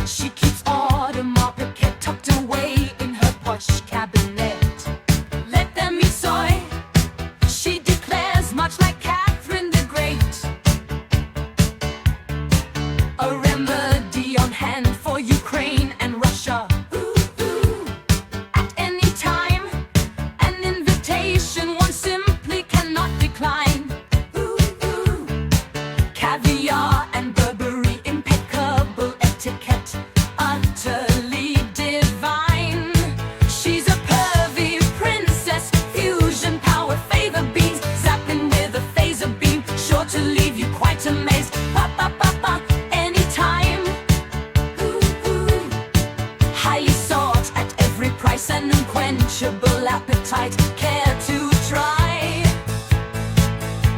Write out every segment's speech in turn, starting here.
She keeps Audemars Piguet tucked away in her posh cabinet. Let them eat soy, she declares, much like Catherine the Great. A remedy on hand for Ukraine and Russia. At any time, an invitation one simply cannot decline. Caviar and Burberry, impeccable etiquette, utterly divine. She's a pervy princess, fusion power, favor beams, zapping with a phaser beam, sure to leave you quite amazed. Pa pa pa pa, anytime. Highly sought at every price, an unquenchable appetite, care to try.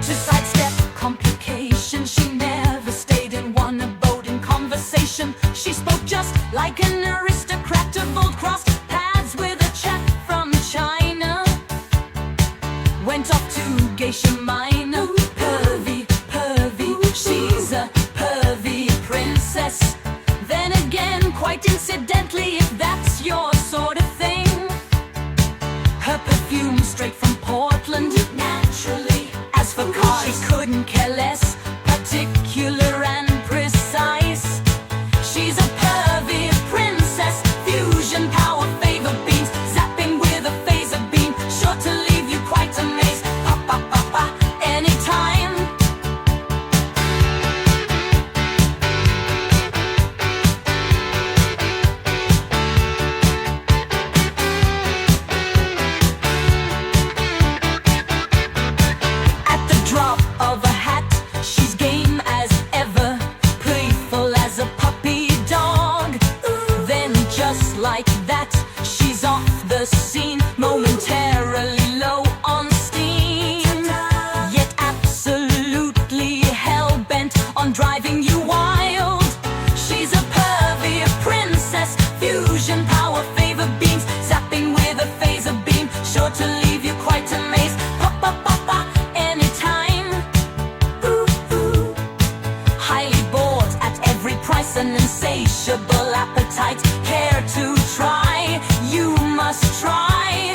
To sidestep complications, she never stayed in one abode in conversation. She spoke just like an aristocrat of old, crossed paths with a chap from China. Went off to Geisha Minor. Pervy, pervy, she's a pervy princess. Then again, quite incidentally, if that's your sort of thing. Her perfume straight from Portland, naturally. As for cars, she couldn't care less, particular and precise. She's a pervy princess, fusion power, favor beams, zapping with a phaser beam, sure to leave you quite amazed. Pa pa pa pa, anytime. At the drop of a hat, she's game as ever, playful as a puppy dog. Then just like that, she's off the scene, momentarily low on steam, yet absolutely hell-bent on driving you wild. She's a pervy princess, fusion power, favor beams, zapping with a phaser beam, sure to leave you quite amazed. Pa pa pa pa, anytime. Highly bored at every price, an insatiable appetite, care to try, you must try.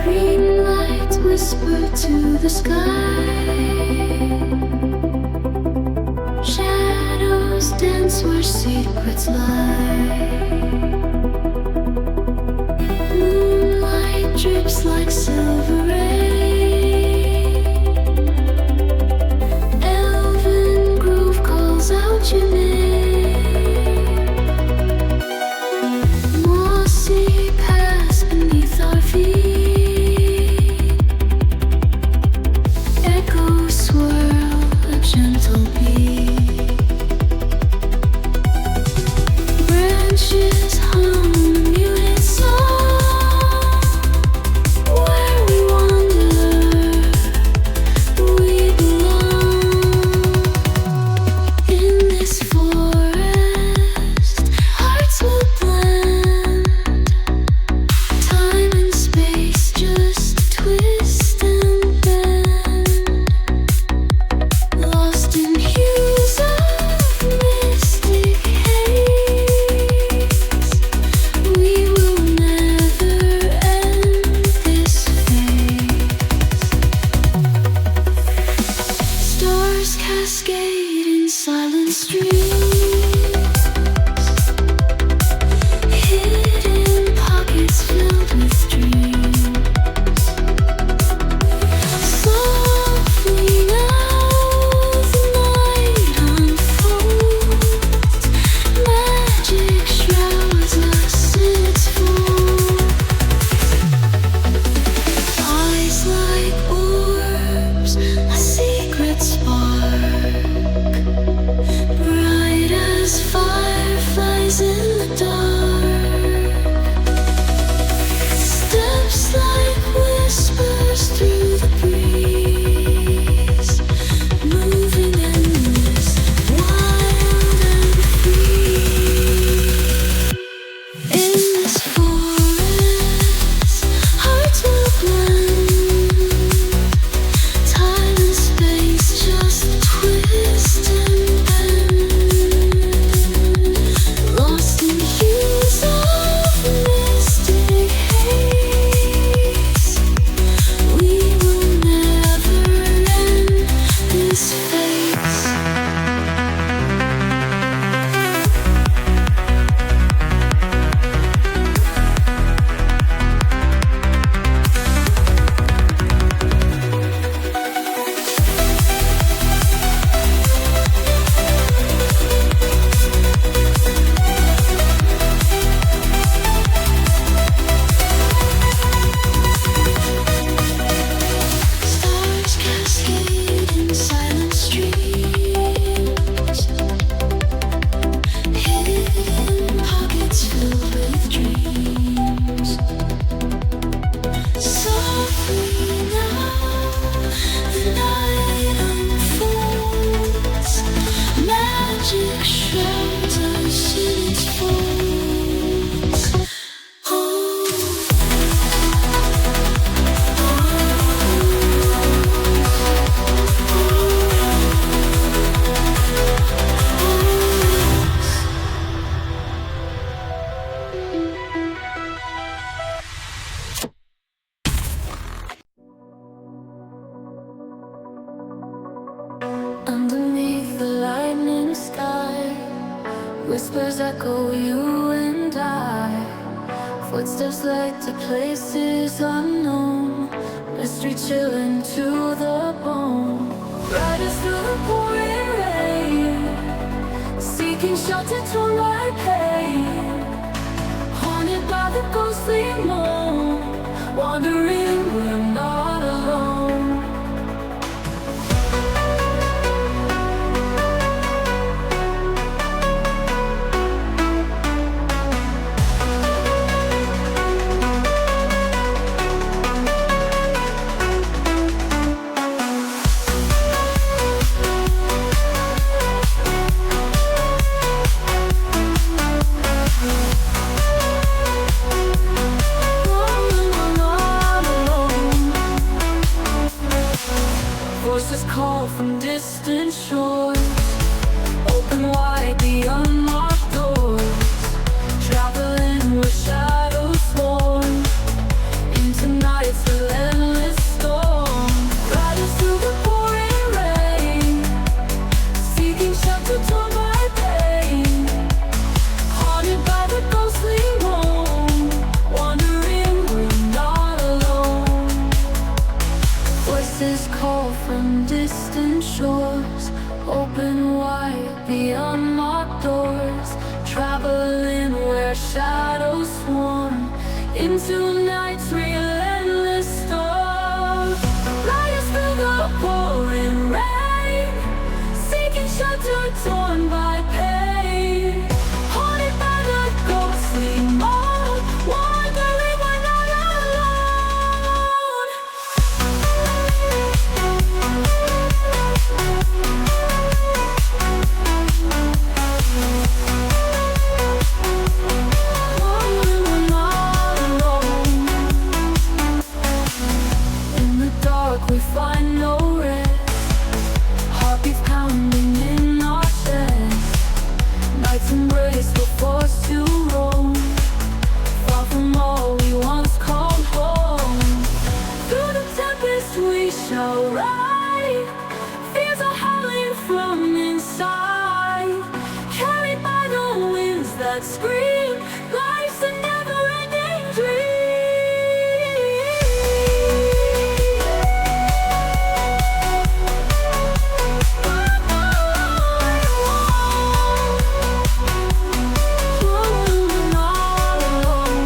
Green light whisper to the sky. Shadows dance where secrets lie. Moonlight drips like silver rain. Elven groove calls out your name. Mossy paths beneath our feet. Echoes swirl a gentle beat. Branches hum a muted song. Where we wander, we belong. In this forest, hearts will blend. Time and space just twist and bend. Lost in hues of mystic haze, we will never end this phase. Stars cascade in silent streams. Hidden pockets filled with dreams. Softly now the Underneath the lightning sky, whispers echo you and I. Footsteps led to places unknown, mystery chilling to the bone. Riders through the pouring rain, seeking shelter torn by pain. Haunted by the ghostly moan, wandering, we're not alone. Voices call from distant shores, open wide the unlocked doors, traveling where shadows swarm, into night's relentless storm. Riders through the pouring rain, seeking shelter torn by pain. Haunted by the ghostly moan, wandering, we're not alone. Voices call from distant shores, open wide the unlocked doors, traveling where shadows swarm, into night's relentless storm. Riders through the pouring rain, seeking shelter torn by pain. Haunted by the ghostly moan, wandering, we're not alone. We're not alone. In the dark we find no rest, heartbeats pounding in our chest. Night's embrace will force to roam, far from all we once called home. Through the tempest we shall ride, fears are howling from inside, carried by the winds that scream, life's a never-ending dream. We're not alone.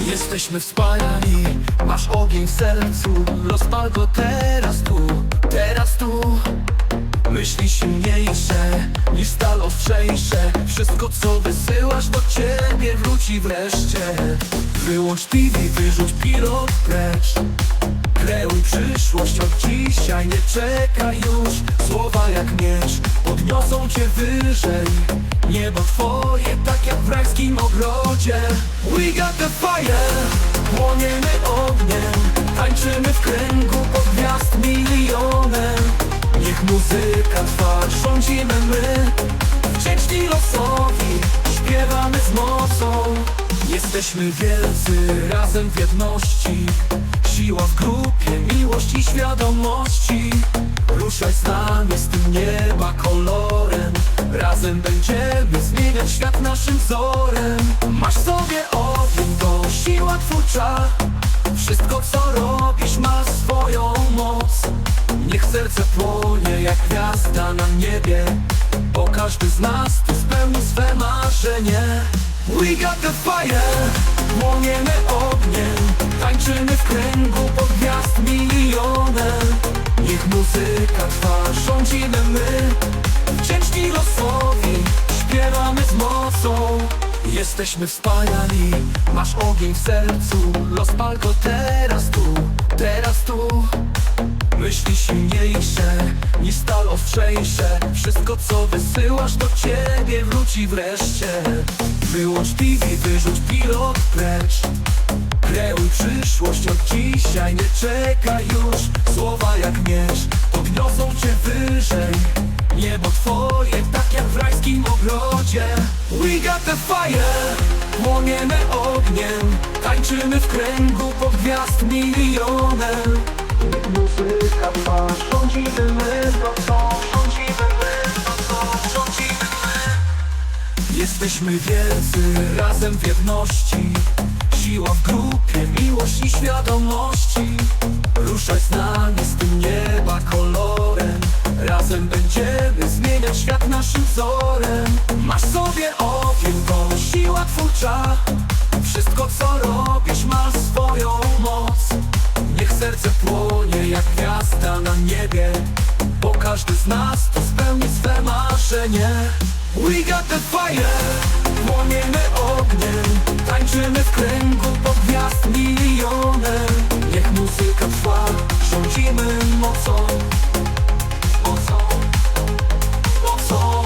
Jesteśmy wspaniali, masz ogień w sercu. Rozpal go teraz tu, teraz tu. Myśli silniejsze niż stal ostrzejsze. Wszystko co wysyłasz do ciebie wróci wreszcie. Wyłącz TV, wyrzuć pilot precz. Kreuj przyszłość od dzisiaj, nie czekaj już. Słowa jak miecz podniosą cię wyżej. Niebo twoje, tak jak w rajskim ogrodzie. We got the fire, płoniemy ogniem. Tańczymy w kręgu pod gwiazd milionem. Niech muzyka trwa, rządzimy my. Wdzięczni losowi, śpiewamy z mocą. Jesteśmy wielcy, razem w jedności. Siła w grupie, miłość i świadomości. Ruszaj z nami, z tym nieba kolorem. Razem będziemy zmieniać świat naszym wzorem. Masz w sobie ogień, to siła twórcza. Wszystko co robisz ma swoją moc. Niech serce płonie jak gwiazda na niebie, bo każdy z nas tu spełni swe marzenie. We got the fire, płoniemy ogniem. Tańczymy w kręgu pod gwiazd milionem. Niech muzyka trwa, rządzimy my. Wdzięczni losowi, śpiewamy z mocą. Jesteśmy wspaniali, masz ogień w sercu. Rozpal go teraz tu, teraz tu. Myśli silniejsze niż stal ostrzejsze. Wszystko co wysyłasz do ciebie wróci wreszcie. Wyłącz TV, wyrzuć pilot precz. Kreuj przyszłość od dzisiaj, nie czekaj już. Słowa jak miecz podniosą cię wyżej. Niebo twoje, tak jak w rajskim ogrodzie. We got the fire, płoniemy ogniem. Tańczymy w kręgu pod gwiazd milionem. Muzyka trwa, rządzimy my nocą. Rządzimy my nocą, rządzimy my. Jesteśmy wielcy, razem w jedności. Siła w grupie, miłość i świadomości. Ruszaj z nami, z tym nieba kolorem. Razem będziemy zmieniać świat naszym wzorem. Masz w sobie ogień, to siła twórcza. Wszystko co robisz ma swoją moc. Niech serce płonie jak gwiazda na niebie, bo każdy z nas tu spełni swe marzenie. We got the fire, płoniemy ogniem. Tańczymy w kręgu pod gwiazd milionem. Niech muzyka trwa, rządzimy mocą. Mocą, mocą.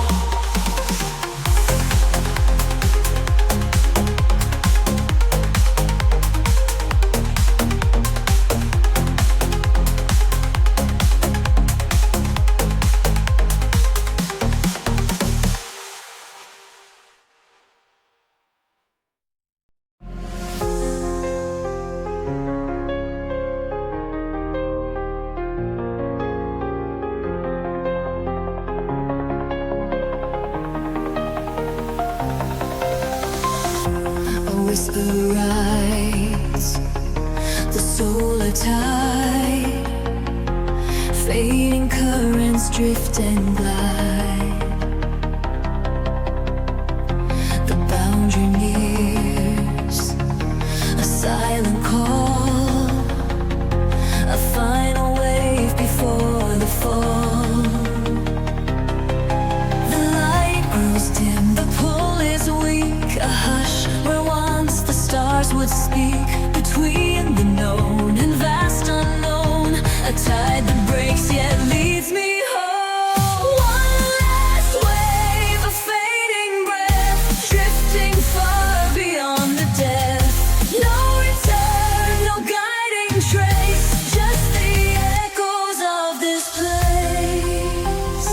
Whisper rides the solar tide, fading currents drift and glide. The boundary nears, a silent call, a final wave before the fall. The light grows dim, the pull is weak, a hush where once the stars would speak. Between the known and vast unknown, a tide that breaks yet leads me home. One last wave, a fading breath, drifting far beyond the death. No return, no guiding trace, just the echoes of this place.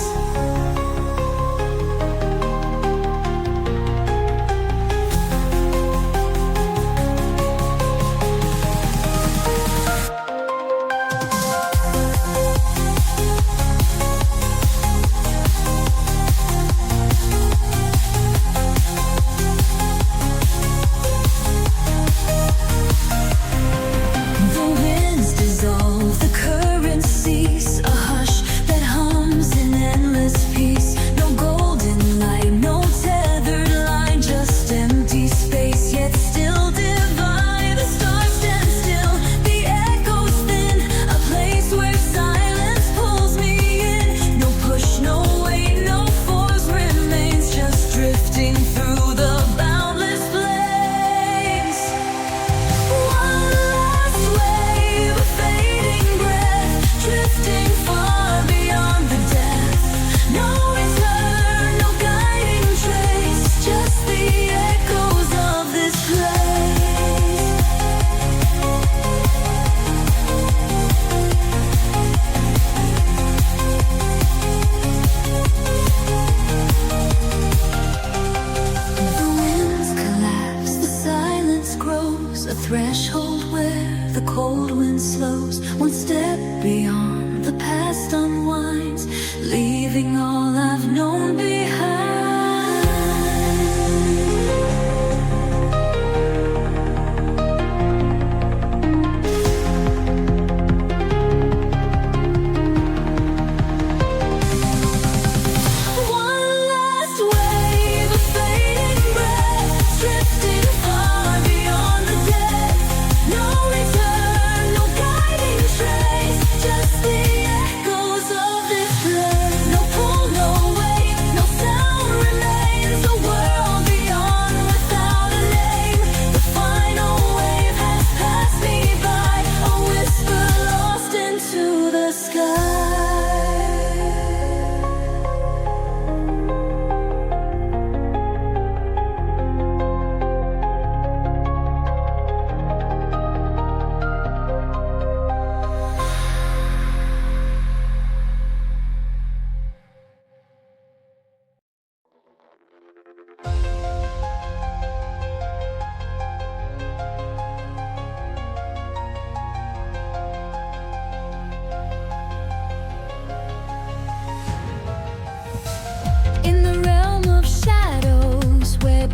cold wind slows, one step beyond the past unwinds, leaving all I've known behind.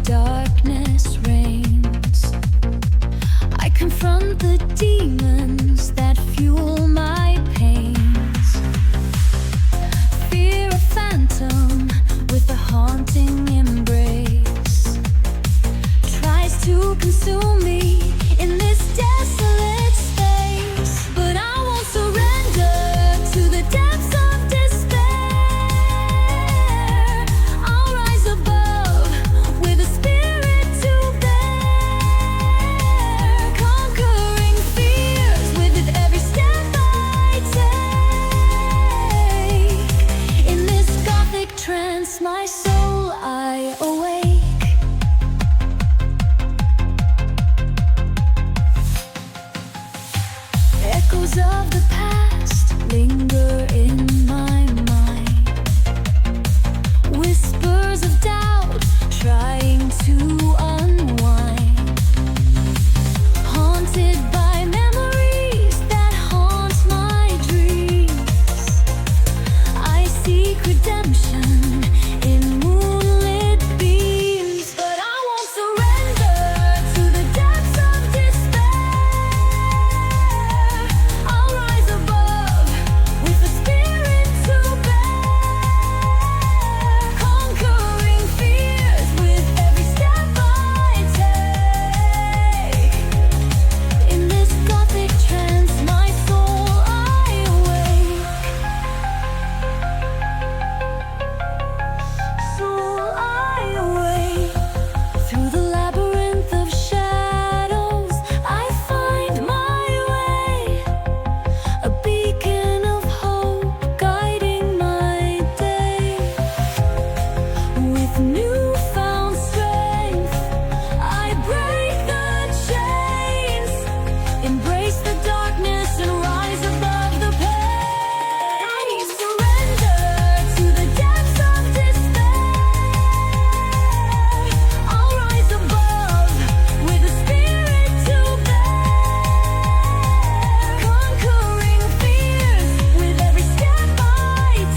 Darkness reigns. I confront the demons that fuel my pains. Fear a phantom with a haunting embrace tries to consume me in this desolate space, but I won't surrender to the depths of despair. I'll rise above with a spirit to bear, conquering fears with every step I take. In this gothic trance, my soul I awake. Echoes of the past linger in my mind, whispers of doubt trying to unwind, haunted by memories that haunt my dreams. I seek redemption in moonlit beams, but I won't surrender to the depths of despair. I'll rise above with a spirit to bear, conquering fears with every step I take. In this gothic trance, my soul I awake. Soul I awake. Through the labyrinth of shadows, I find my way. A beacon of hope guiding my day. With newfound strength, I break the chains, embrace the darkness and rise above the pain. I surrender to the depths of despair. I'll rise above with a spirit to bear, conquering fears with every step I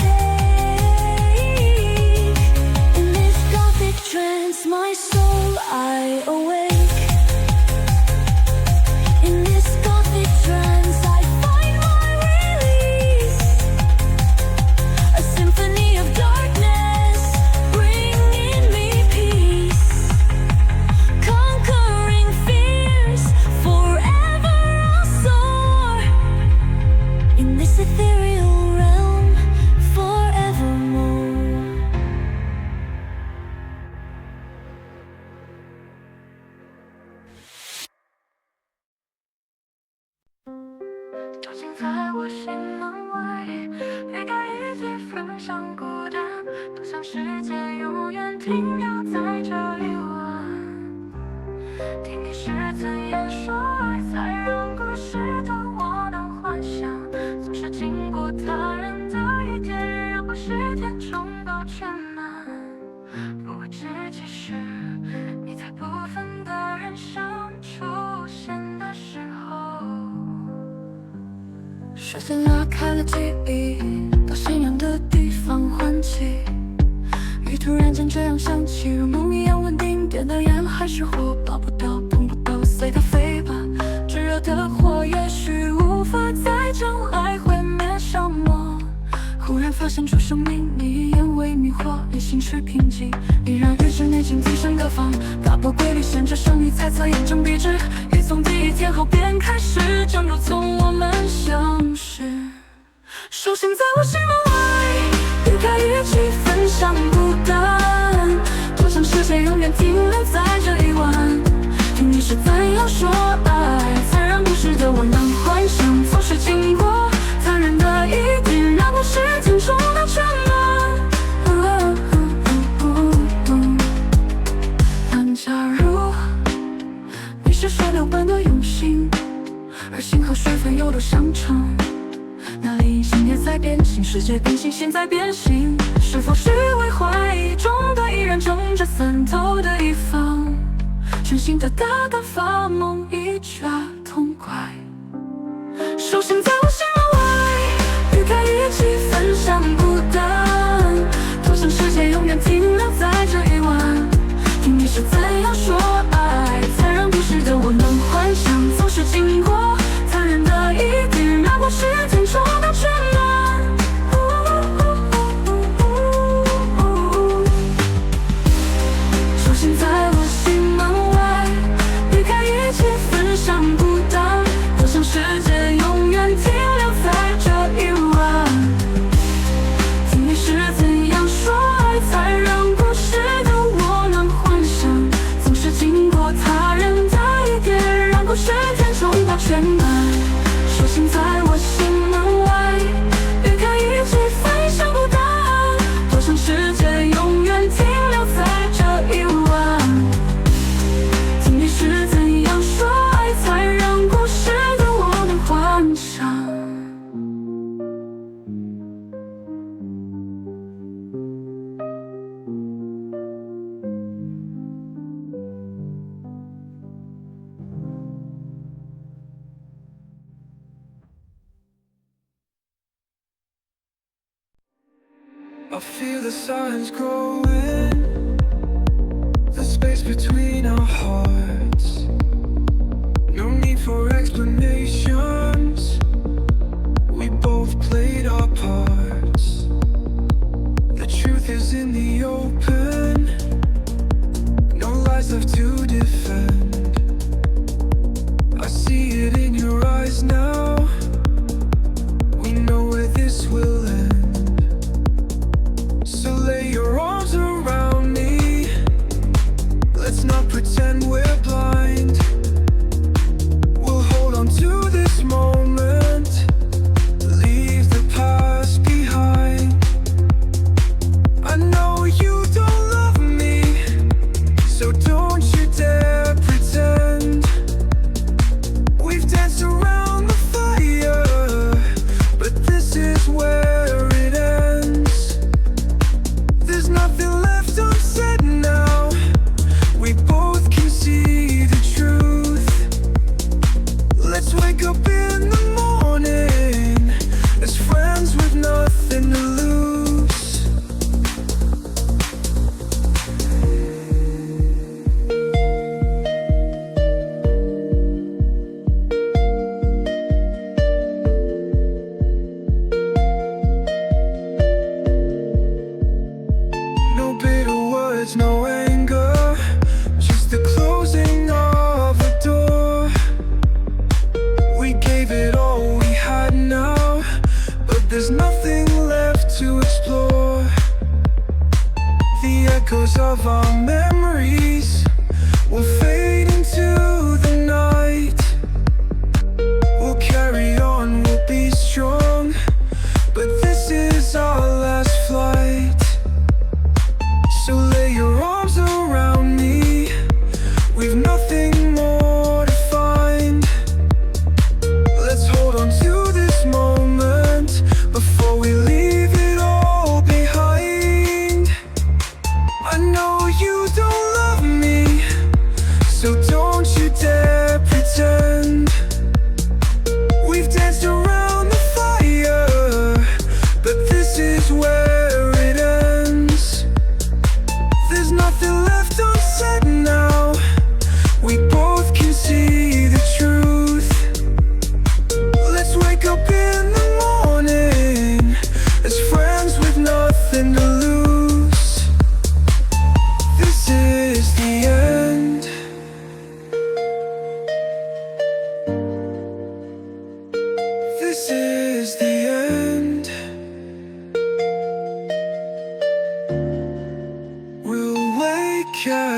take. In this gothic trance, my soul I awake. In this gothic trance, I find my release. A symphony of darkness, bringing me peace, conquering fears. Forever I'll soar in this ethereal realm forevermore. 率先拉开了记忆，到显眼的地方换气。雨突然间这样响起，如梦一样稳定。点的烟还是火，抱不到，碰不到，随它飞吧。炙热的火也许无法再将爱毁灭消磨。忽然发现出生命，你一眼为迷惑，内心是平静，依然与之内心提升各方。打破规律，限制生理猜测，验证笔直。雨从第一天后便开始，正如从我们相识。手心在我心门外，与他一起分享孤单，多想世界永远停留在这一晚。听你是怎样说爱，才让不时的我能幻想，总是经过残忍的一点，让我时间冲到全满。但假如你是水流般的用心，而心和水分有了相乘，那里隐形也在变形，世界变形，心在变形。是否是为怀疑中的依然撑着伞头的一方，全新的大胆发梦一觉痛快。手心在我心门外，与他一起分享孤单，多想世界永远停留在这一晚。听你是怎样说爱，才让不时的我能幻想，总是经过残忍的一点，让我时间冲到全满。手心在我心门外，与他一起分享孤单，多想世界永远停留在这一晚。听你是怎样说爱，才让不时的我能幻想，总是经过他人的一点，让故事填充到全满。手心在我心门外，与他一起分享孤单，多想世界永远停留在这一晚。听你是怎样说爱，才让故事的我能幻想。I feel the silence growing, the space between our hearts. No need for explanations, we both played our parts. The truth is in the open, no lies left to defend. I see it in your eyes now, we know where this will end. So lay your arms around me, let's not pretend we're blind. We'll hold on to this moment, leave the past behind. I know you don't love me, so don't you dare pretend. We've danced around the fire, but this is where it ends. There's nothing left unsaid now, we both can see the truth. Let's wake up in the morning as friends with nothing to lose. No bitter words, no anger, just the closing of a door. We gave it all we had now, but there's nothing left to explore. The echoes of our memories will fade into the night. We'll carry on, we'll be strong, but this is our last flight. So lay your arms around me, we've nothing more to find. Let's hold on to this moment before we leave it all behind. I know you don't love me, so don't you dare pretend. We've danced around the fire,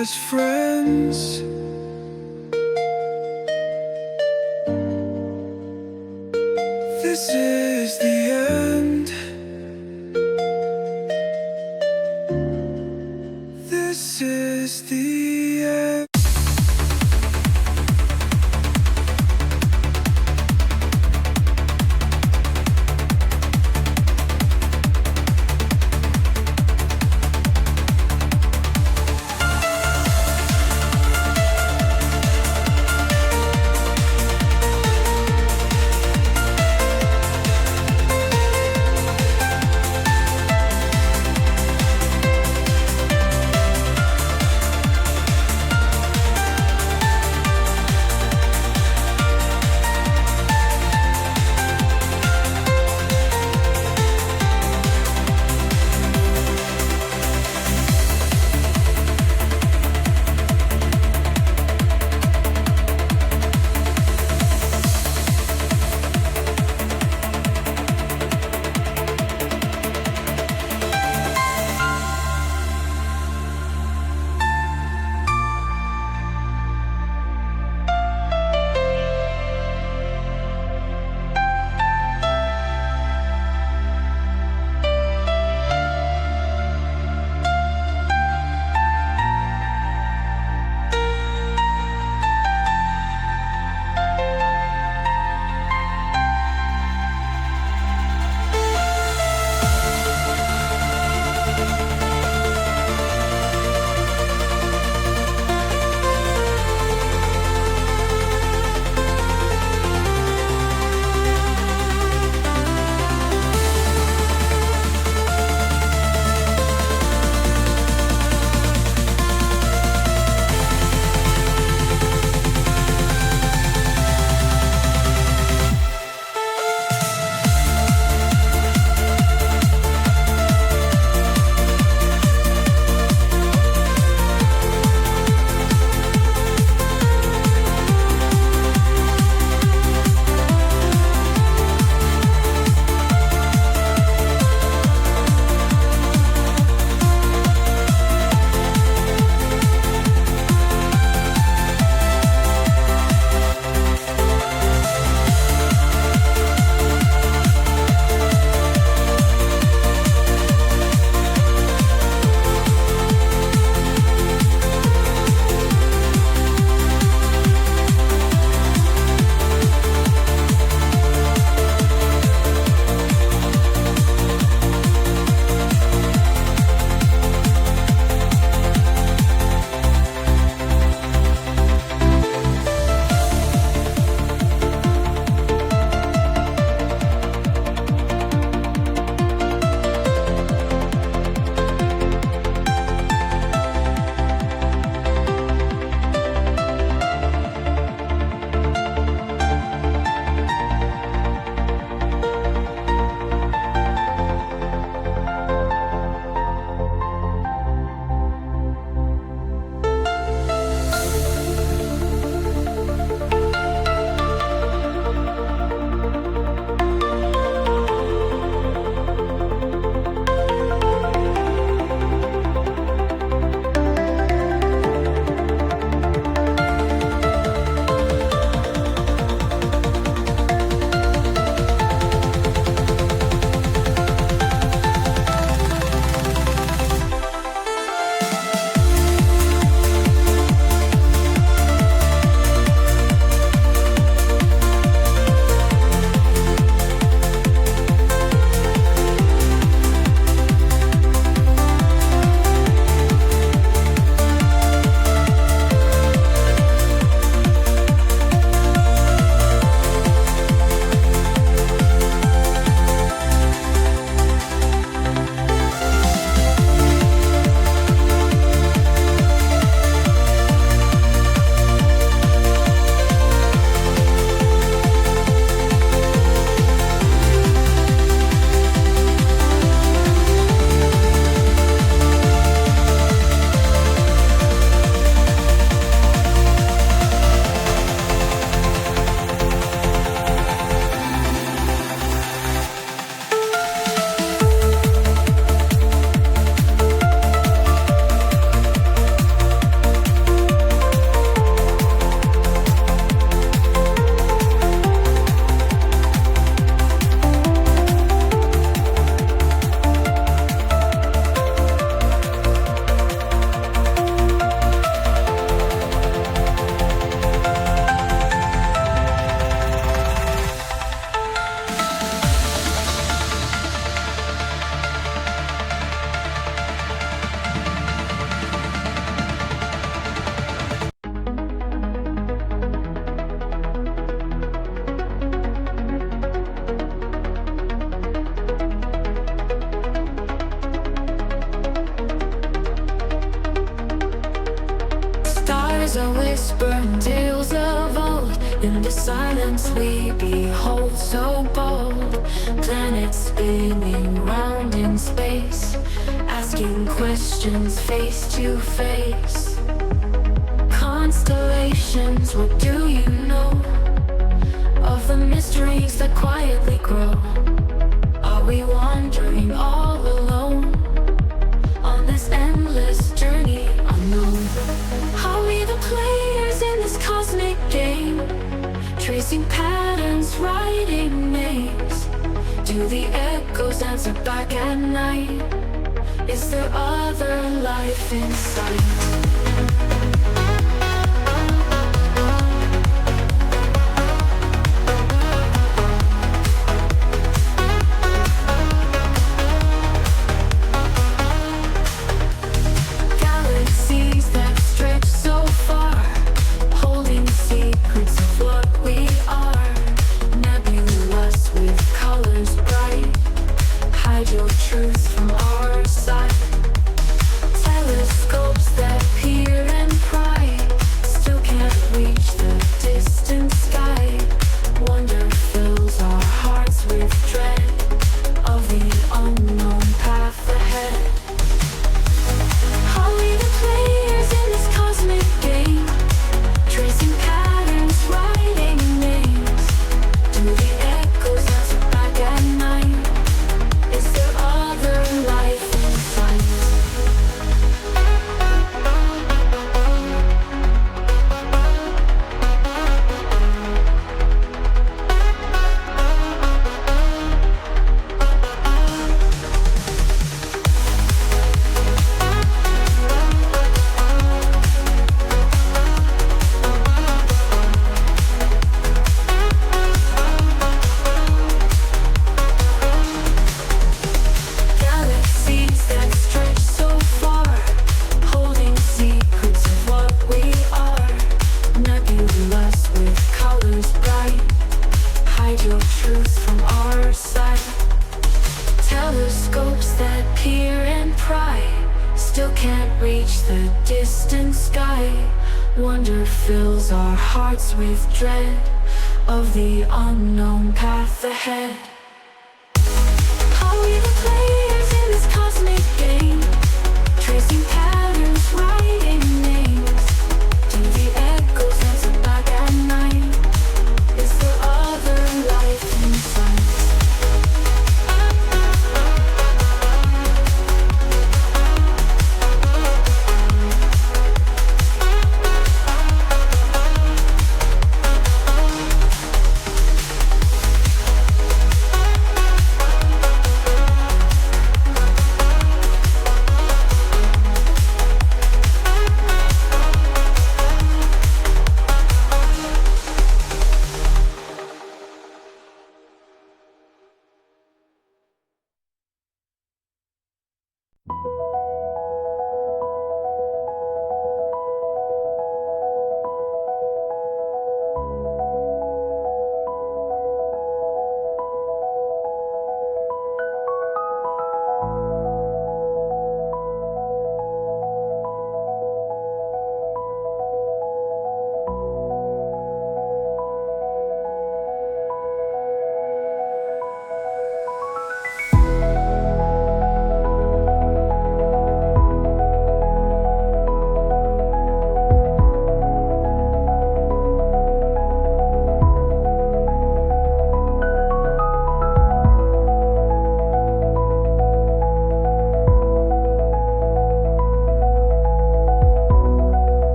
as friends. This is the end. This is the end. Stars are whispering tales of old. In the silence we behold so bold. Planets spinning round in space, asking questions face to face. Constellations, what do you know of the mysteries that quietly grow? Are we wandering all alone on this endless journey unknown? Are we the players in this cosmic game, tracing patterns, writing names? Do the echoes answer back at night? Is there other life inside? Truth from our side. Telescopes that peer and pry still can't reach the distant sky. Wonder fills our hearts with dread of the unknown path ahead. Are we the players in this cosmic game, tracing patterns, writing names? Do the echoes answer back at night? Is there other life inside? Galaxies that stretch so far, holding secrets of what we are. Nebulous with colors bright, hide your truth from our sight. Telescopes that peer and pry still can't reach the distant sky. Wonder fills our hearts with dread of the unknown path ahead. Are we the players in this cosmic game, tracing patterns, writing names? Do the echoes answer back at night? Is there other life inside?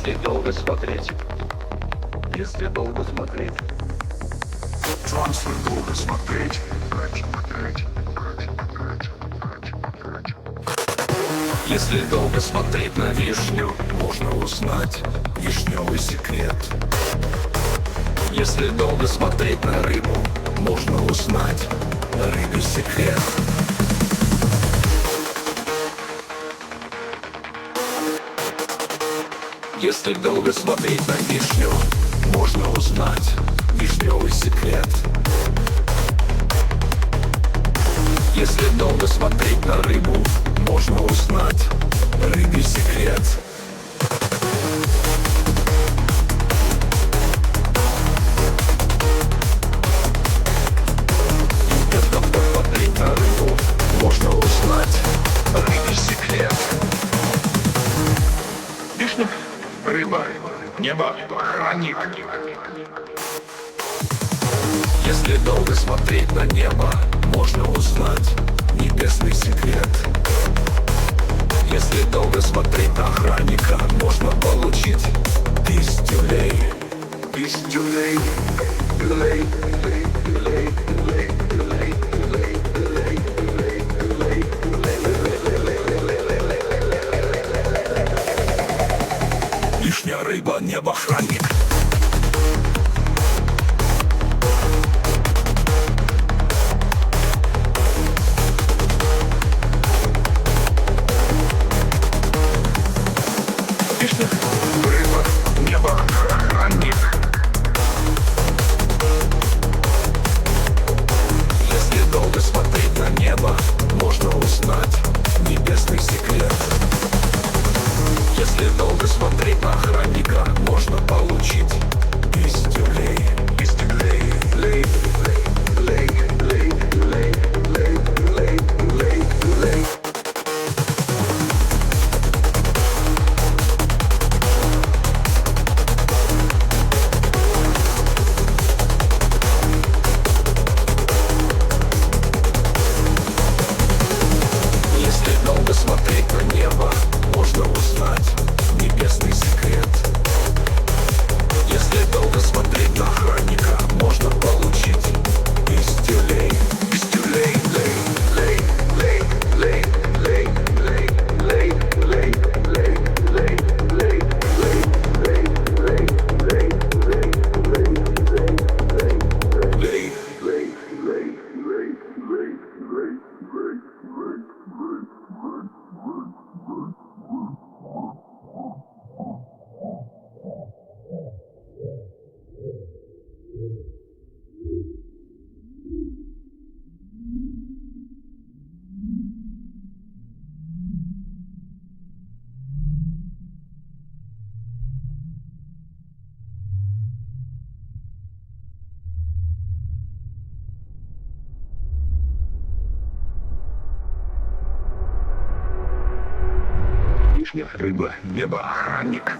Если долго смотреть, если долго смотреть, Trance долго смотреть. если долго смотреть на вишню, можно узнать вишневый секрет. Если долго смотреть на рыбу, можно узнать рыбий секрет. Если долго смотреть на вишню, можно узнать вишневый секрет. Если долго смотреть на рыбу, можно узнать рыбий секрет. Если долго смотреть на рыбу, можно узнать рыбий секрет. Вишня, рыба, небо, охранник. Если долго смотреть на небо, можно узнать небесный секрет. Если долго смотреть на охранника, можно получить пиздюлей. Пиздюлей. Лишняя рыба, небо, охранник. Вишня, рыба, небо, охранник. Если долго смотреть на небо, можно узнать небесный секрет. Если долго смотреть на охранника, можно получить пиздюлей. Пиздюлей. Лей, лей, лей, лей, лей, лей, лей, лей. Если долго смотреть на небо, можно узнать небесный секрет. Если долго смотреть на охранника, можно получить пиздюлей. Пиздюлей. Лей, лей, лей, лей, лей, лей, лей, лей, лей, лей, лей, лей, лей, лей, лей, лей, лей, Вишня, рыба, небо, охранник.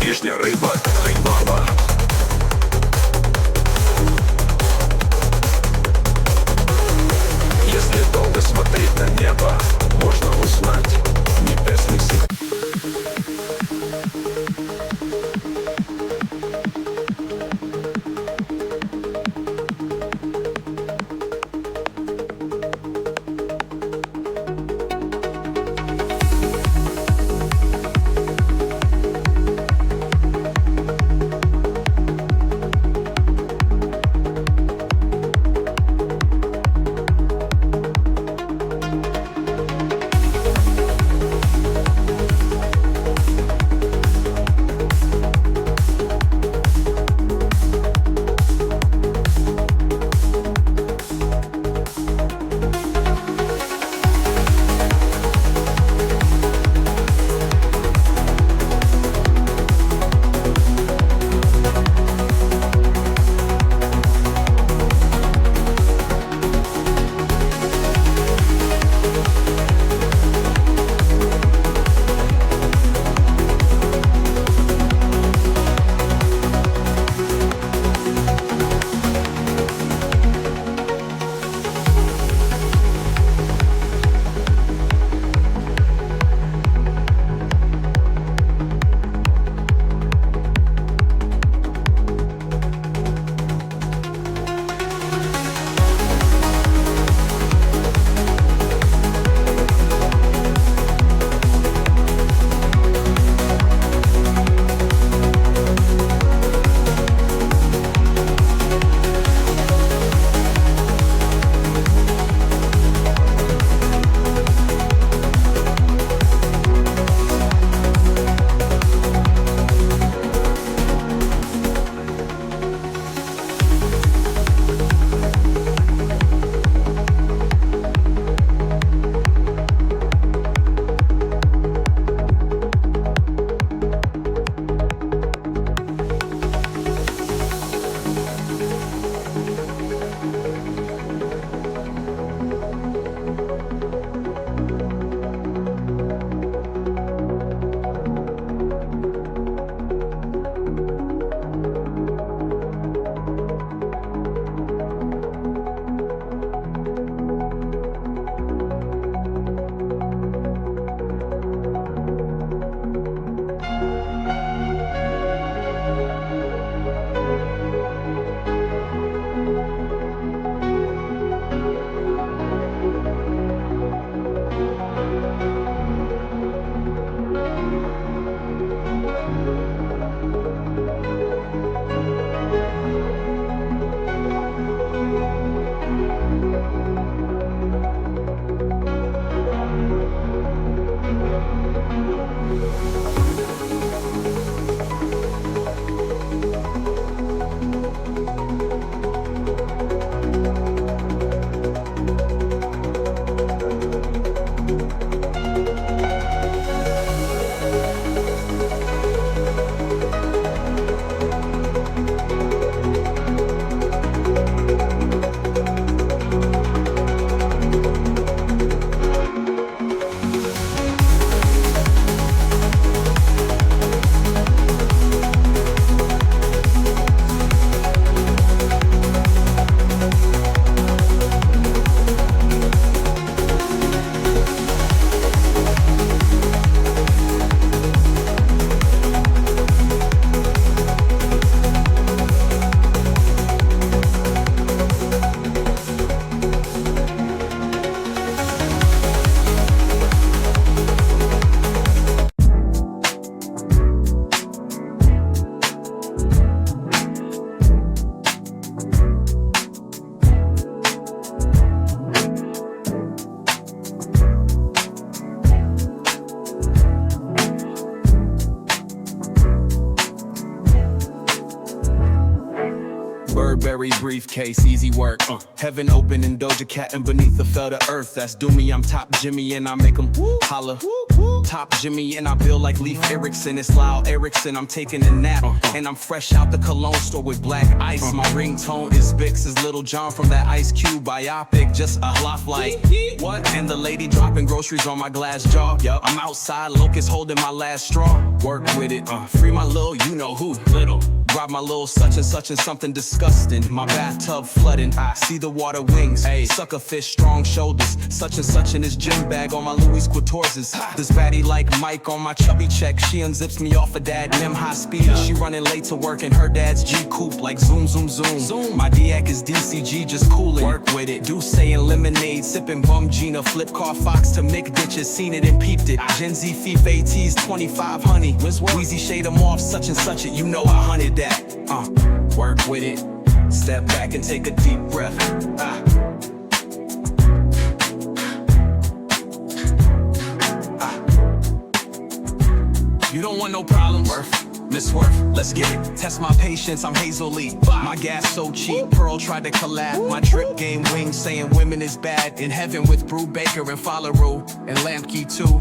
Вишня, рыба, рыба. Если долго смотреть на небо, можно узнать небесный секрет. briefcase, easy work. Heaven open and Doja Cat and beneath the fell to earth. That's Doomy, I'm top Jimmy and I make 'em holla. Top Jimmy and I build like Leif Erikson. It's Lyle Erickson, I'm taking a nap. And I'm fresh out the cologne store with black ice. My ringtone is Bix, is Little John from that Ice Cube biopic. Just a laugh like, what? And the lady dropping groceries on my glass jaw. Yup, I'm outside, locust holding my last straw. Work with it, free my little, you know who. Little. Rob my little such and something disgusting. My bathtub flooding, I see the water wings. Hey, sucker fish, strong shoulders. Such in his gym bag on my Louis Quatorze's. This baddie like Mike on my chubby check. She unzips me off of dad, Nim high speed. She running late to work in her dad's G coupe like zoom, zoom, zoom. Zoom. My DAC is DCG, just coolin'. Work with it. Douce and lemonade, sipping bum Gina. Flip car Fox to Mick ditches, seen it and peeped it. Gen Z Thief AT's 25 honey. Weezy shade 'em off, such it. You know I hunted that. Work with it. Step back and take a deep breath. You don't want no problem, Miss Worth, let's get it. Test my patience, I'm Hazel Lee. My gas so cheap, Pearl tried to collab. My drip game wings saying women is bad. In heaven with Brew Baker and Folleru. And Lampkey too,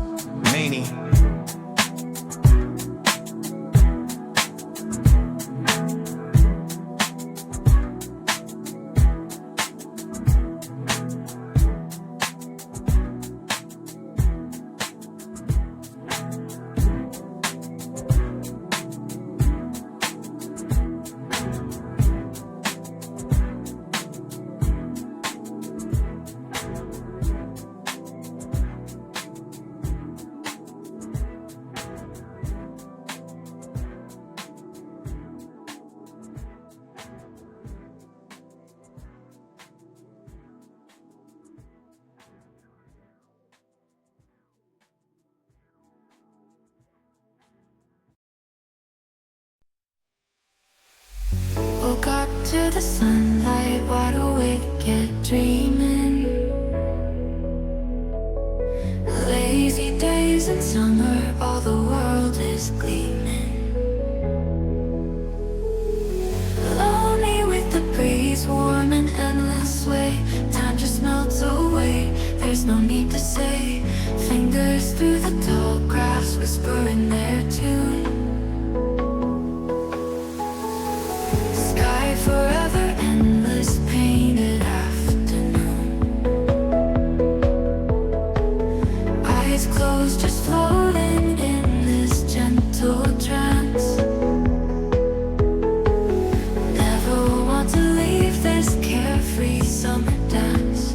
Maney. Woke up to the sunlight, wide awake, yet dreaming. Lazy days in summer, all the world is gleaming. Lonely with the breeze, warm and endless way. Time just melts away, there's no need to say. Fingers through the tall grass, whispering their tune. Forever endless painted afternoon. Eyes closed, just floating in this gentle trance. Never want to leave this carefree summer dance.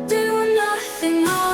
Do nothing all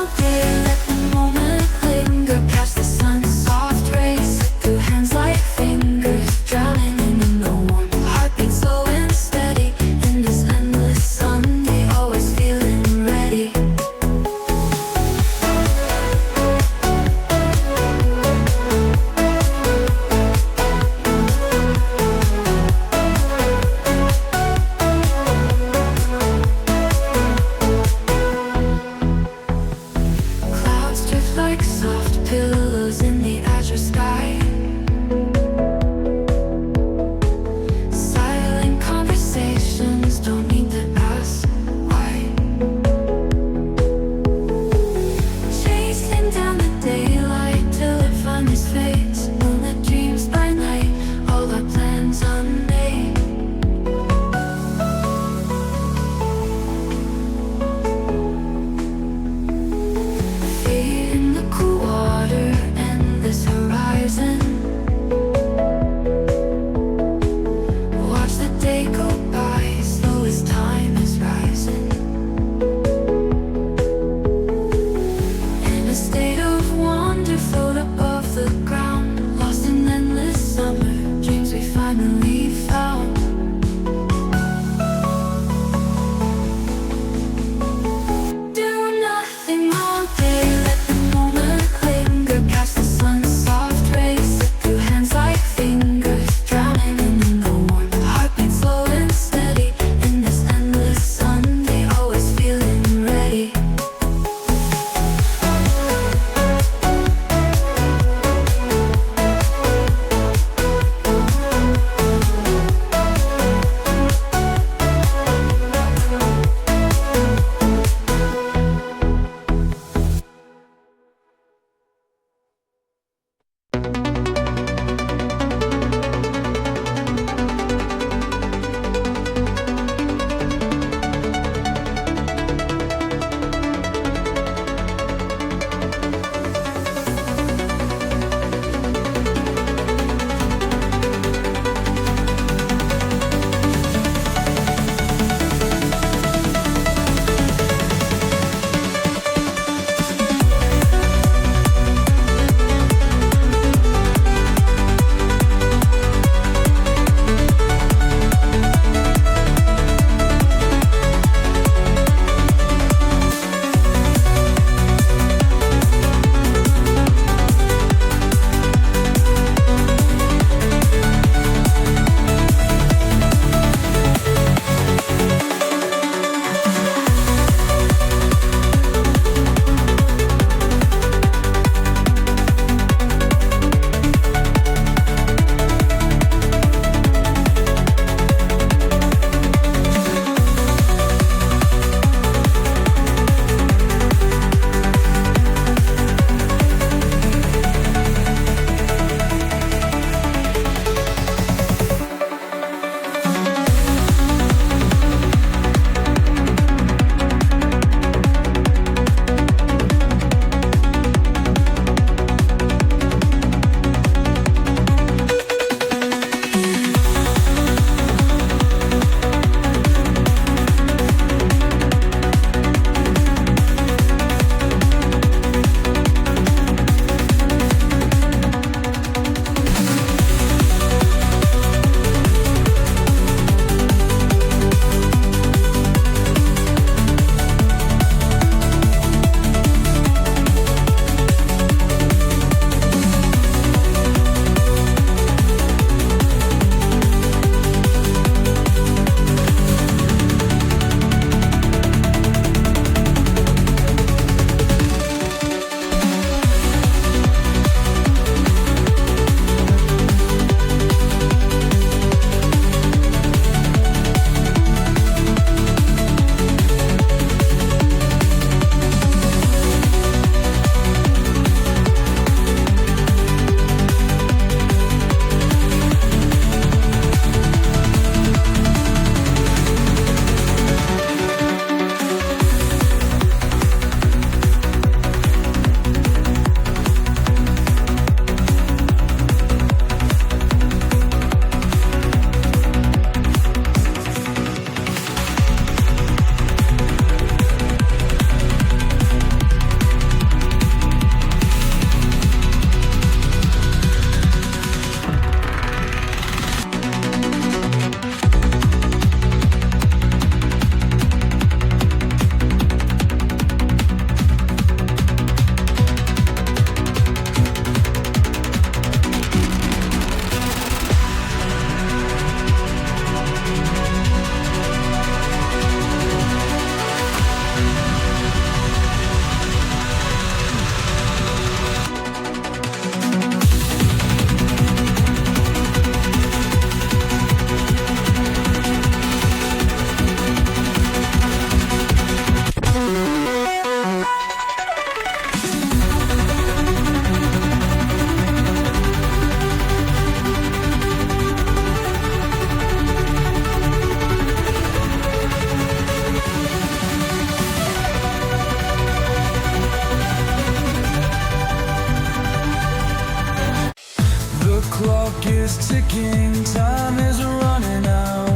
is ticking, time is running out.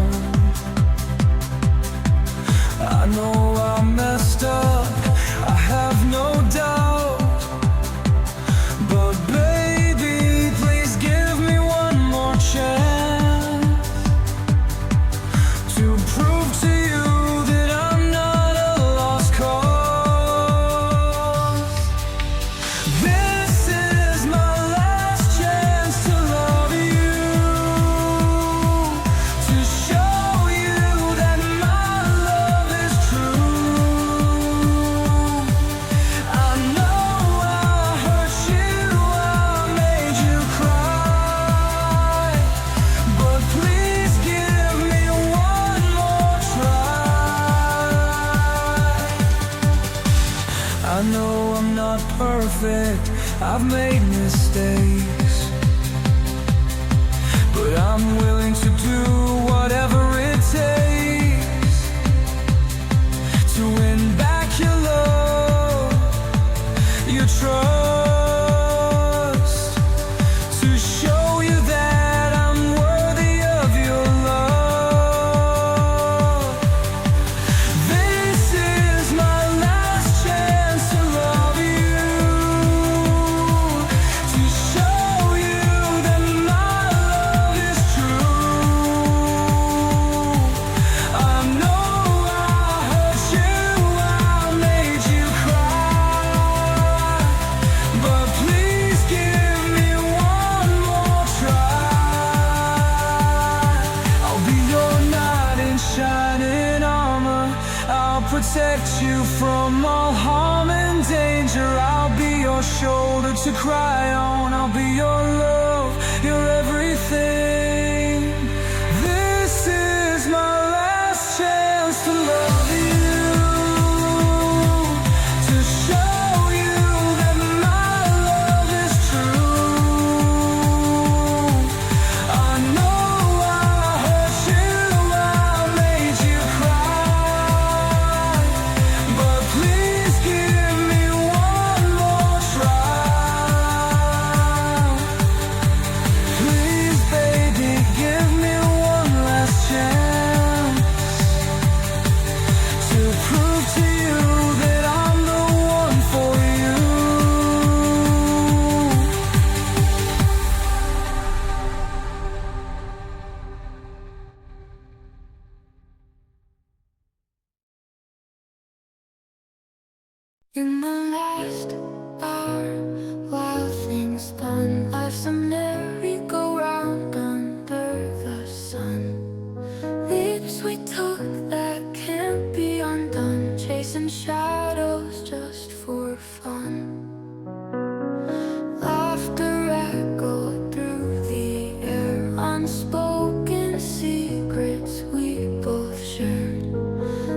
I know I messed up, I have no doubt. But baby, please give me one more chance to prove to you that I'm not a lost cause. This is my last chance to love you, to show you that my love is true. I know I hurt you, I made you cry, but please give me one more try. I know I'm not perfect, I've made mistakes, but I'm willing to do whatever it takes to win back your love, your trust, to show you that I'm worthy of your love. This is my last chance to love you, to show you that my love is true. I know I hurt you, I made you cry, but please give me one more try. I'll be your knight in shining armor, I'll protect you from all harm and danger. I'll be your shoulder to cry on, I'll be your love, your everything. This is my last chance to love you, to show you that my love is true. I know I hurt you, I made you cry, but please give me one more try. Please, baby, give me one last chance to prove to you that I'm the one for you. In the last hour, while things done, life's a merry-go-round under the sun. Leaps we took that can't be undone, chasing shadows just for fun. Laughter echoed through the air, unspoken secrets we both shared.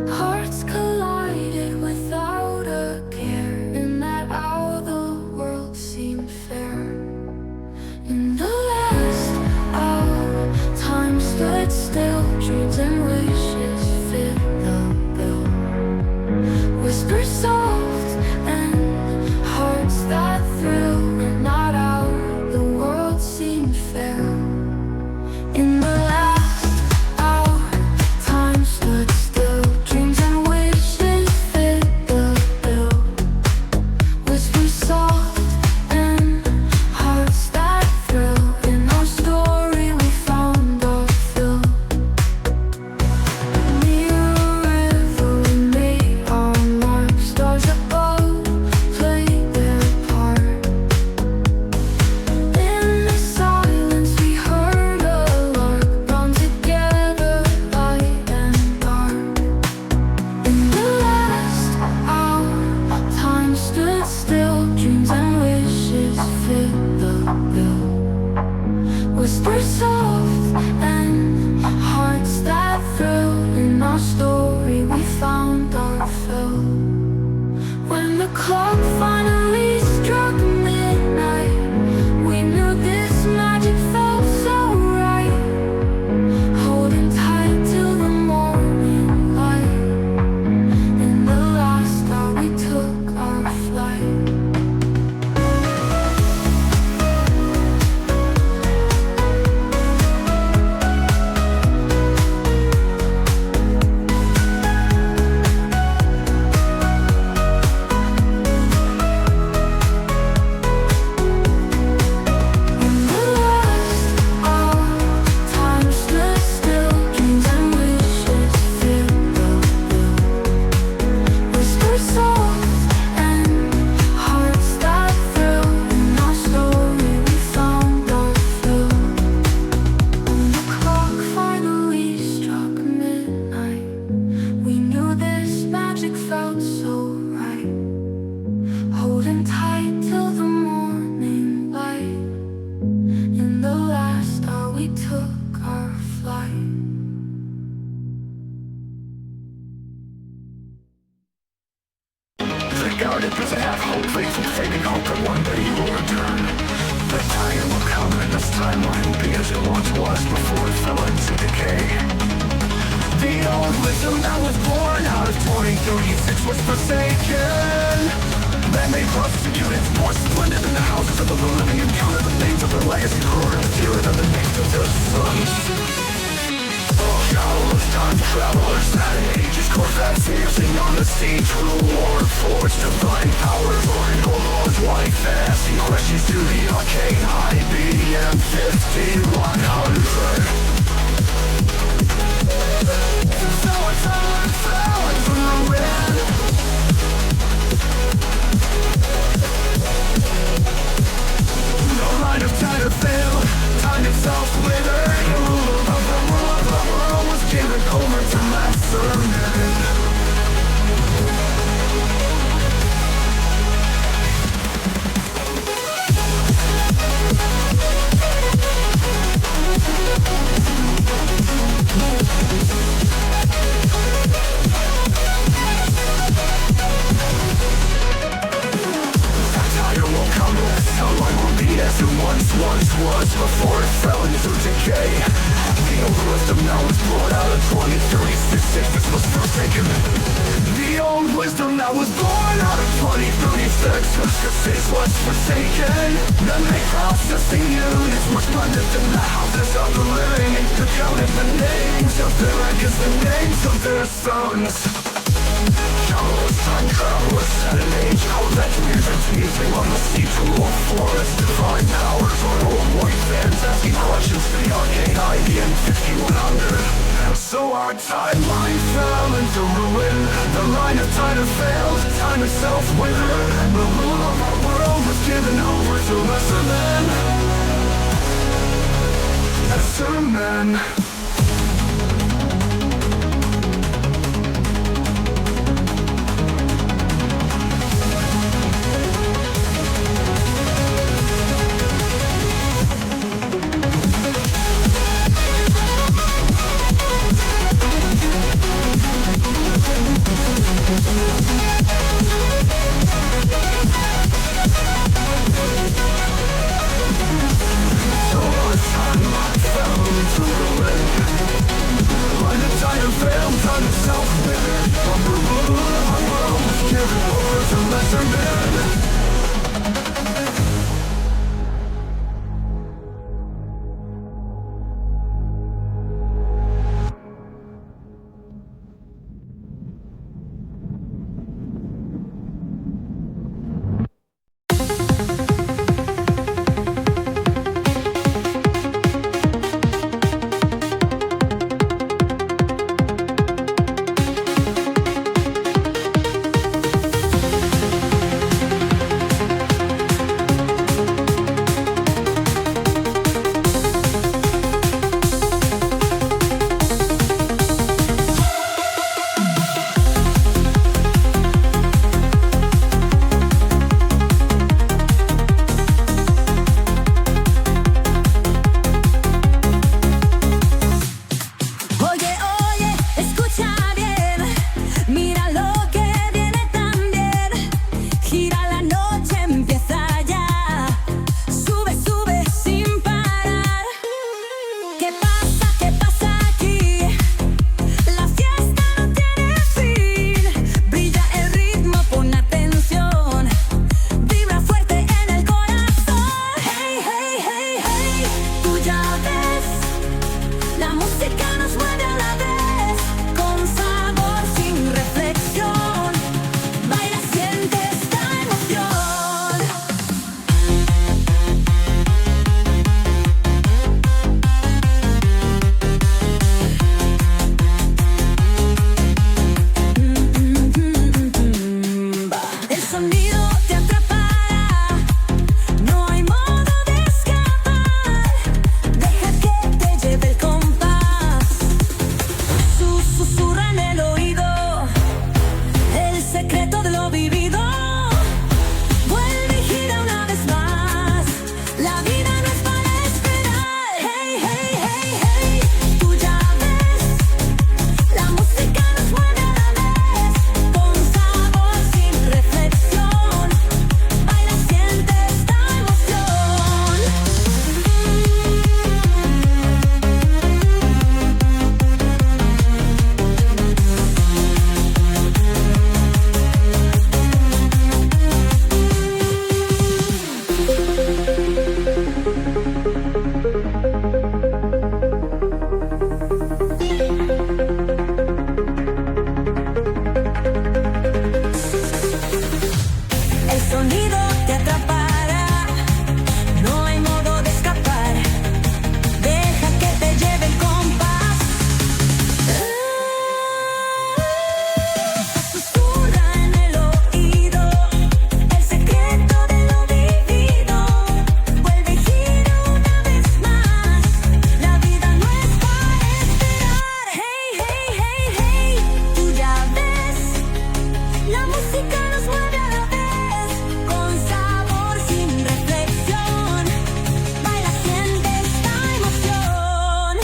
Hearts collided without a care, in that hour the world seemed fair. In the last hour, time stood still, dreams and wishes fit the bill. Whispers soft and hearts that thrill, were not out, the world seemed fair. In the last hour, time stood still, dreams and wishes fit the bill. Whispers soft and hearts that thrill, in our story we found our fill. Near a river we made our mark, stars above played their part. In the silence we heard a lark, run together light and dark. In the last hour, time stood still, dreams and wishes fit the bill. Whispers soft and hearts that thrill, in our story we found our fill. When the clock finally struck midnight, we knew this magic felt so right. Holding tight till the morning light, in the last hour we took our flight. guarded, doesn't have hope, faithful, fading hope that one day you will return. The time will come and this timeline will be as it once was before it fell into decay. The old wisdom that was born out of 2036 was forsaken. Then they prosecuted more splendid than the houses of the living and counted the names of their legacy cruel and fewer than the names of their sons. Countless time travelers at ages, Corvettes sailing on the sea, true war forged divine powers, or laws like fantasy questions to the arcane IBM 5100. So it's all fell into ruin. No line of time to fail, time itself withered. The rule of the world was given over to lesser men. As it once was before it fell into decay. The old wisdom now is brought out of 2036. This was forsaken. The old wisdom that was born out of 2036 was forsaken. Then they processing units were splendid in the houses of the living. They counted the names of their records, the names of their sons. Countless time travelers at an age Corvette musing on the sea to old forest. Divine powers or old white fans asking questions to the arcane IBM 5100. And so our timeline fell into ruin. The line of time had failed, time itself withered. The rule of our world was given over to lesser men. Lesser men. Reflexión. sonido te atrapará, no hay modo de escapar. Deja que te lleve el compás. Susurra en el oído el secreto de lo vivido. Vuelve y gira una vez más. La vida no es para esperar. Hey, hey, hey, hey. Tú ya ves, la música nos mueve a la vez. Con sabor, sin reflexión. Baila, siente esta emoción.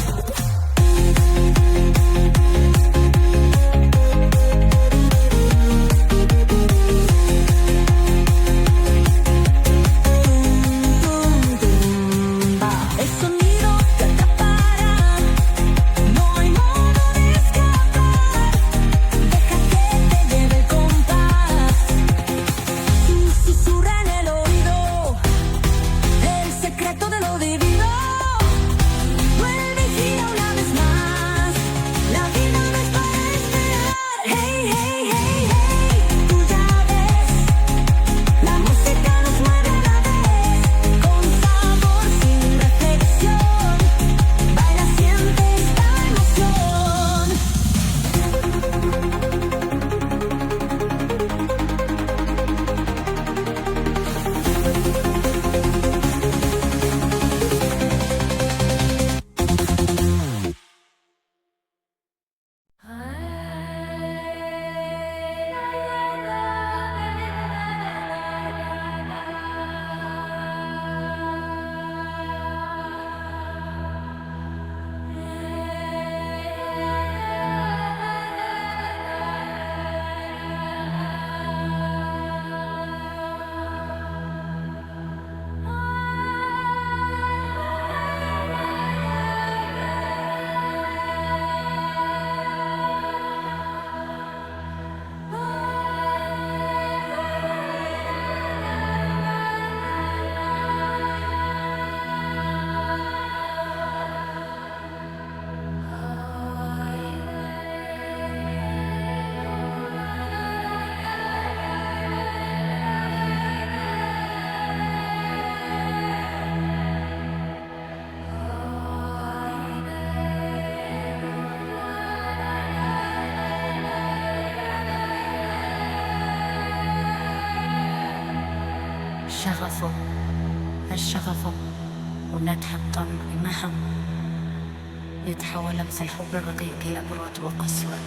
El sonido te atrapará, no hay modo de escapar. Deja que te lleve el compás. Susurra en el oído el secreto de lo vivido. Vuelve y gira una vez más. La vida no es para esperar. Hey, hey, hey, hey. Tú ya ves, la música nos mueve a la vez. Con sabor, sin reflexión. Baila, siente esta emoción. الشغف وندح الطمع مهم يتحول لمس الحب الرقيق إلى برود وقسوة.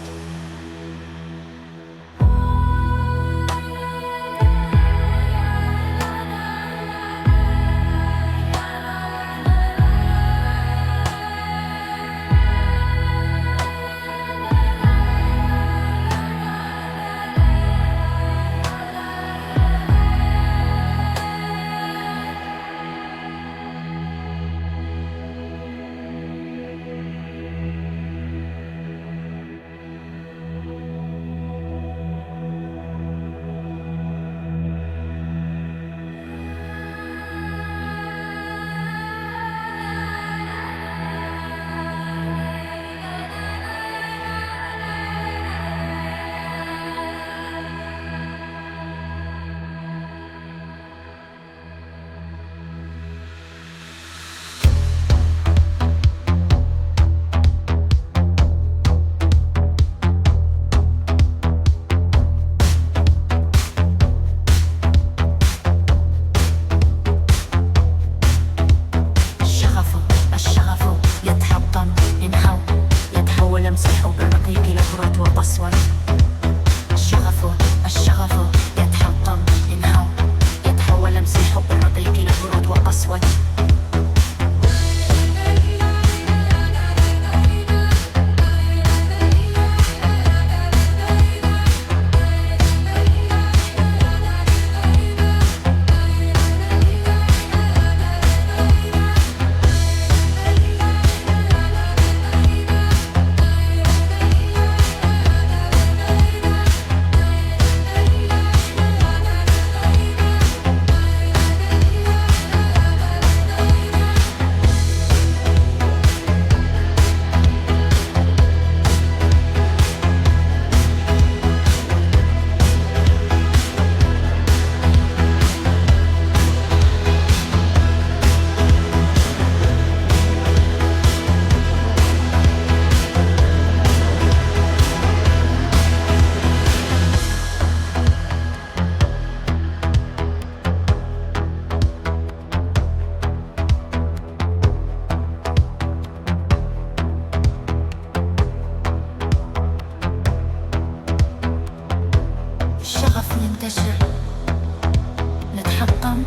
يفهم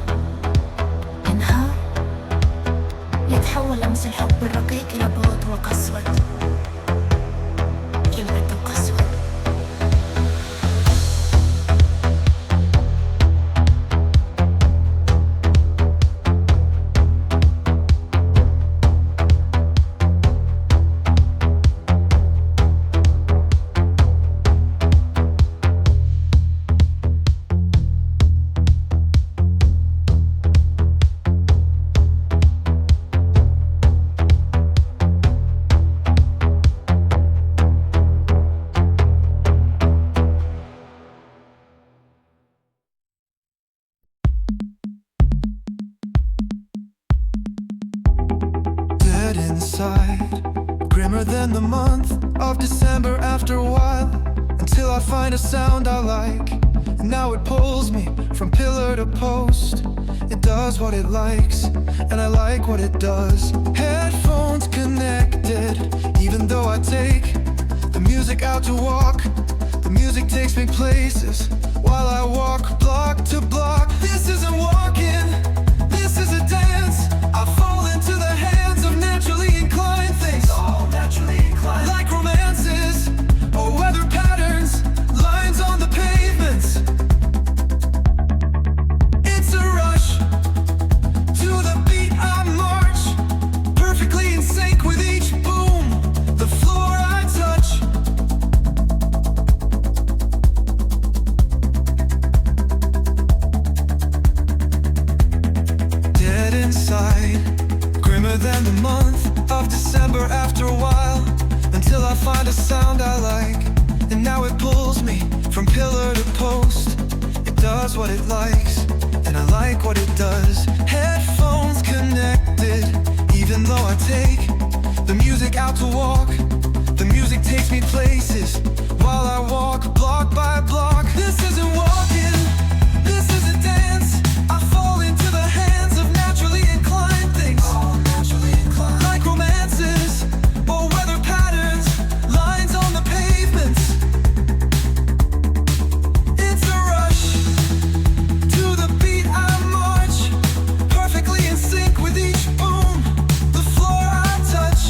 ينهار يتحول لمس الحب الرقيق إلى برود وقسوة جلد وقسوة. Dead inside, grimmer than the month of December after a while, until I find a sound I like. And now it pulls me from pillar to post. It does what it likes, and I like what it does. Headphones connected, even though I take the music out to walk. The music takes me places while I walk block to block. This isn't walking, this is a dance. I fall into the hands of naturally inclined things. All naturally inclined, like romances or weather patterns, lines on the pavements. It's a rush to the beat I march, perfectly in sync with each boom, the floor I touch. Dead inside, grimmer than the month of December after a while, until I find a sound I like. And now it pulls me from pillar to post. It does what it likes, and I like what it does. Headphones connected, even though I take the music out to walk. The music takes me places while I walk block by block. This isn't walking, this is a dance. I fall into the hands of naturally inclined things. All naturally inclined, like romances or weather patterns, lines on the pavements. It's a rush to the beat I march, perfectly in sync with each boom, the floor I touch.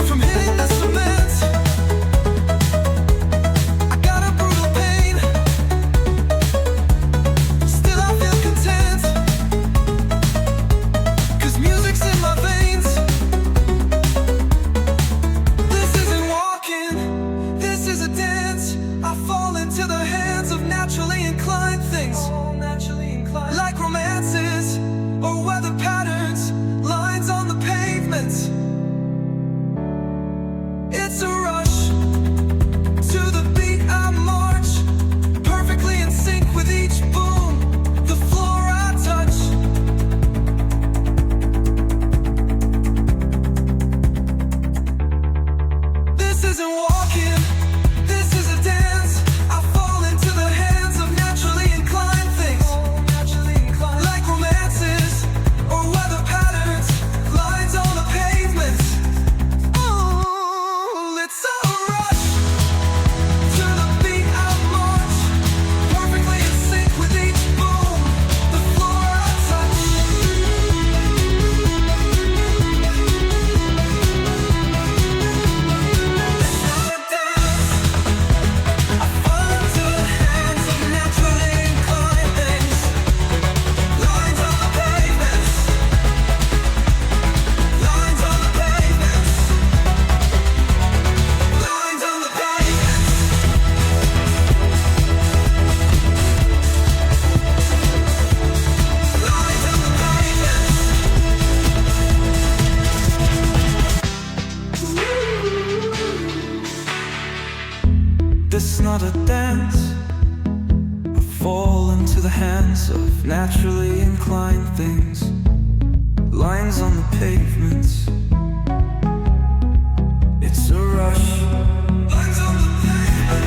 From hitting the cement, I got a brutal pain. Still I feel content, 'cause music's in my veins. This isn't walking, this is a dance. I fall into the hands of naturally inclined things. Like romances or weather patterns, lines on the pavement. It's a rush to the beat I march, perfectly in sync with each boom, the floor I touch. This isn't walking, this is a dance. I fall into the hands of naturally inclined things. Like romances or weather patterns, lines on the pavements. Ooh, it's a rush to the beat I march, perfectly in sync with each boom, the floor I touch. It's not a dance. I fall into the hands of naturally inclined things. Lines on the pavements. Lines on the pavements. Lines on the pavements. Lines on the pavements. This is not a dance. I fall into the hands of naturally inclined things. Lines on the pavements. It's a rush. Lines on the pavements.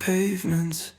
pavements.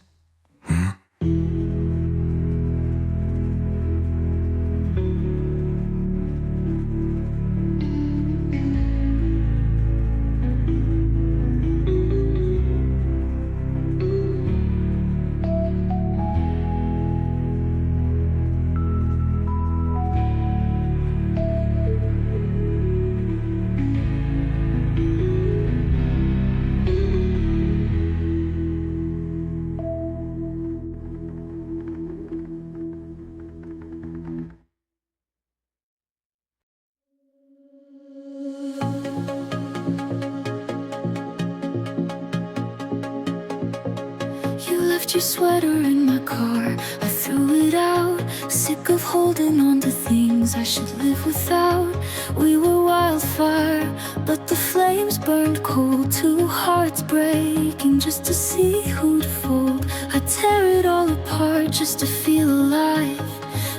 You left your sweater in my car, I threw it out. Sick of holding on to things I should live without. We were wildfire, but the flames burned cold. Two hearts breaking just to see who'd fold. I tear it all apart just to feel alive,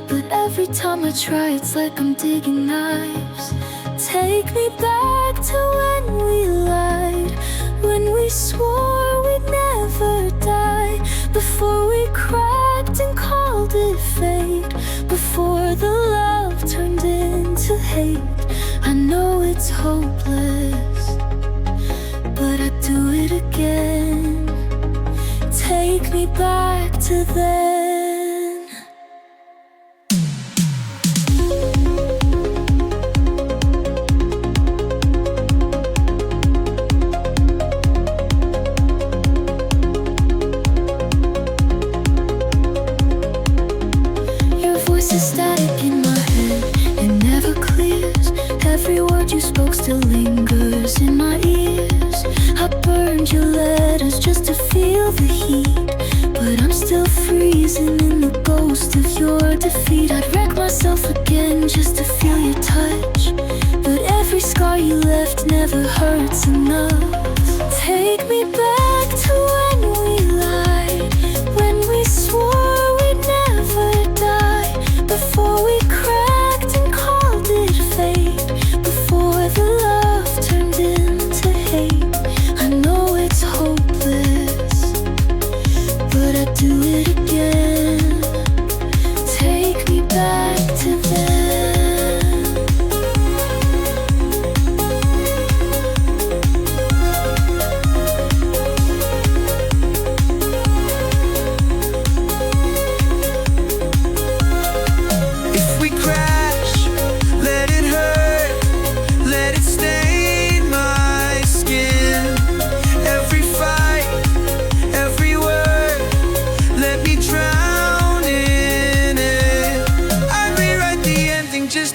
but every time I try it's like I'm digging knives. Take me back to when we lied, when we swore we'd never die, before we cracked and called it fate, before the love turned into hate. I know it's hopeless, but I'd do it again. Take me back to then. Static in my head, it never clears. Every word you spoke still lingers in my ears. I burned your letters just to feel the heat, but I'm still freezing in the ghost of your defeat. I'd wreck myself again just to feel your touch, but every scar you left never hurts enough. Take me back to when we lied, when we swore we'd never die, before we cracked and called it fate, before the love turned into hate. I know it's hopeless, but I'd do it again. Take me back to then.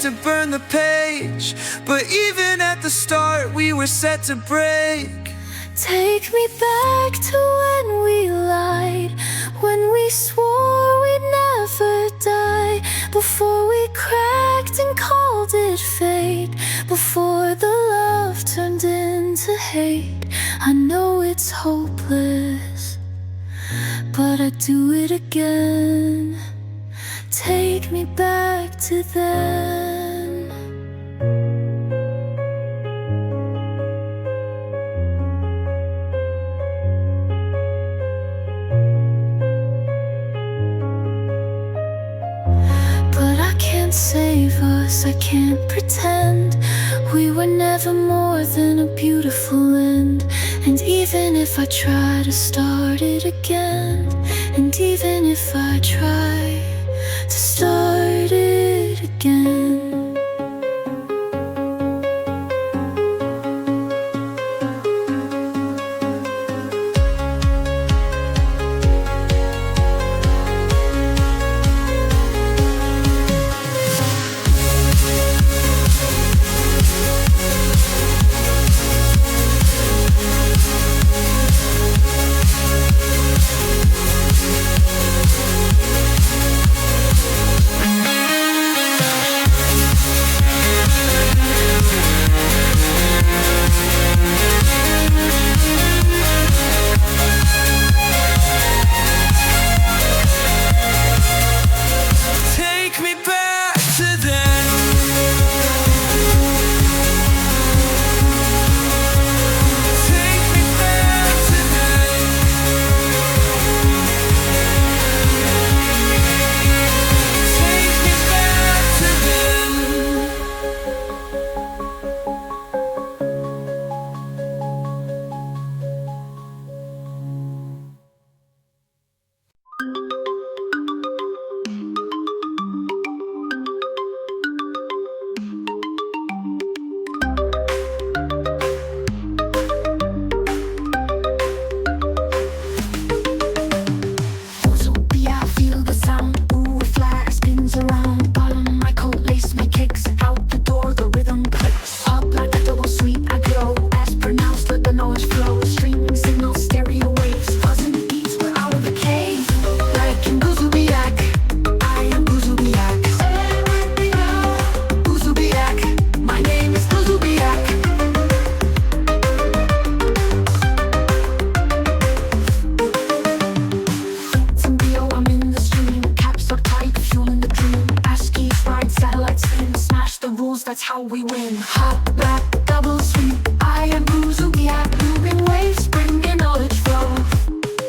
To burn the page, but even at the start we were set to break. Take me back to when we lied, when we swore we'd never die, before we cracked and called it fate, before the love turned into hate. I know it's hopeless, but I'd do it again. Take me back to then. But I can't save us, I can't pretend we were never more than a beautiful end. And even if I try to start it again, and even if I try to start it again, win. Hot, black, double sweet. I am Buzubiak, moving waves, bringing knowledge flow.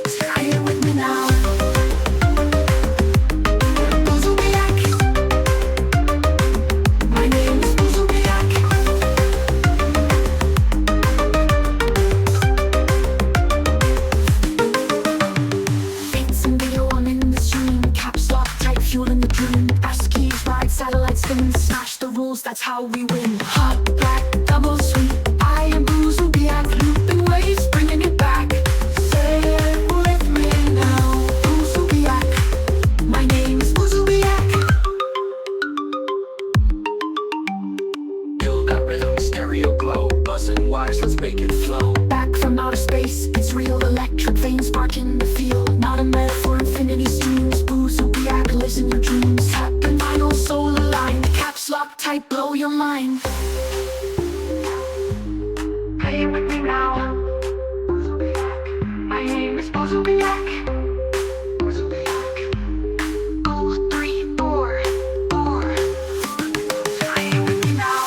Say it with me now. Buzubiak. My name is Buzubiak. Beats and video, I'm in the stream. Caps lock, tight, fueling the dream. Ask keys, ride, satellite spin. Smash the rules, that's how we win. Hot, black, double sweet. I am Buzubiak, looping waves, bringing it back. Say it with me now. Buzubiak. My name is Buzubiak. Build that rhythm, stereo glow. Buzzing wires, let's make it flow. Back from outer space, it's real. Electric veins sparking the field. Not a metaphor, infinity streams. Buzubiak lives in your dreams. Happen vinyl, soul aligned. Caps lock tight, blow your mind. Play with me now. My name is Buzubiak. Buzubiak. 2, 3, 4, 4. Play with me now.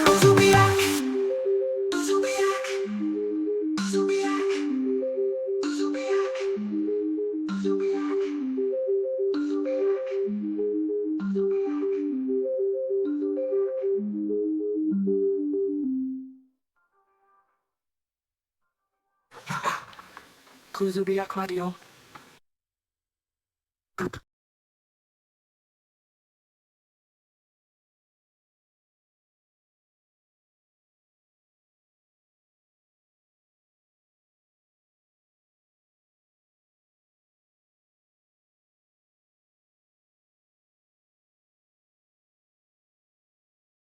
Buzubiak. Buzubiak. Buzubiak. Buzubiak. Buzubiak. Buzubiak Radio.